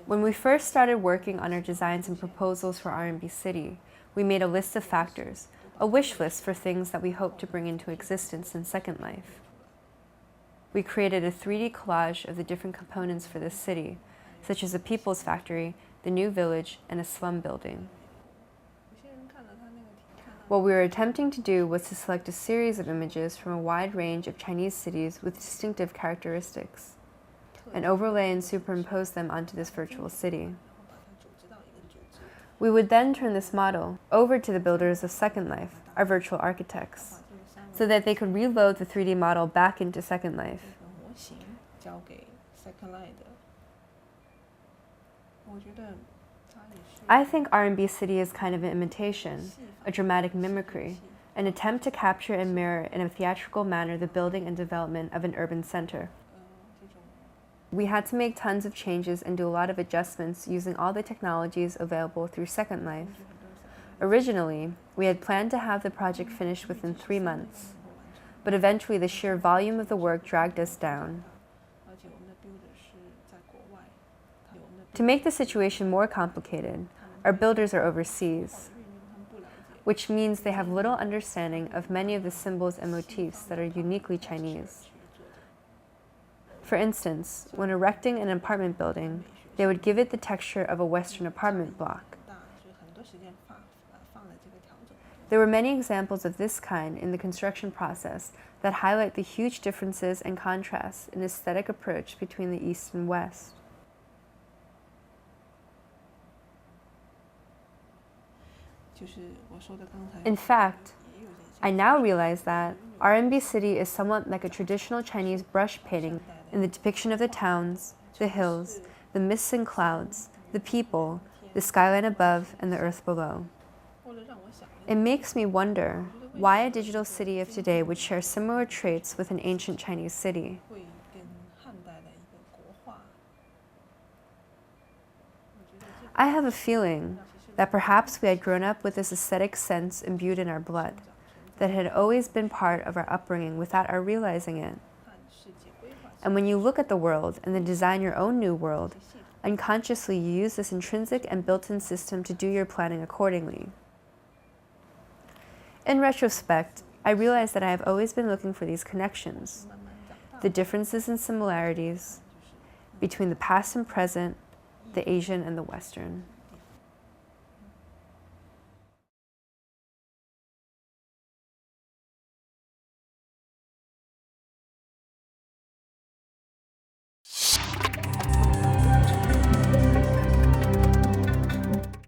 When we first started working on our designs and proposals for RMB City, we made a list of factors, a wish list for things that we hoped to bring into existence in Second Life. We created a 3D collage of the different components for this city, such as a people's factory, the new village, and a slum building. What we were attempting to do was to select a series of images from a wide range of Chinese cities with distinctive characteristics, and overlay and superimpose them onto this virtual city. We would then turn this model over to the builders of Second Life, our virtual architects, so that they could reload the 3D model back into Second Life. I think RMB City is kind of an imitation, a dramatic mimicry, an attempt to capture and mirror in a theatrical manner the building and development of an urban center. We had to make tons of changes and do a lot of adjustments using all the technologies available through Second Life. Originally, we had planned to have the project finished within 3 months, but eventually the sheer volume of the work dragged us down. To make the situation more complicated, our builders are overseas, which means they have little understanding of many of the symbols and motifs that are uniquely Chinese. For instance, when erecting an apartment building, they would give it the texture of a Western apartment block. There were many examples of this kind in the construction process that highlight the huge differences and contrasts in aesthetic approach between the East and West. In fact, I now realize that RMB City is somewhat like a traditional Chinese brush painting in the depiction of the towns, the hills, the mists and clouds, the people, the skyline above, and the earth below. It makes me wonder why a digital city of today would share similar traits with an ancient Chinese city. I have a feeling that perhaps we had grown up with this aesthetic sense imbued in our blood, that had always been part of our upbringing without our realizing it. And when you look at the world and then design your own new world, unconsciously you use this intrinsic and built-in system to do your planning accordingly. In retrospect, I realize that I have always been looking for these connections, the differences and similarities between the past and present, the Asian and the Western.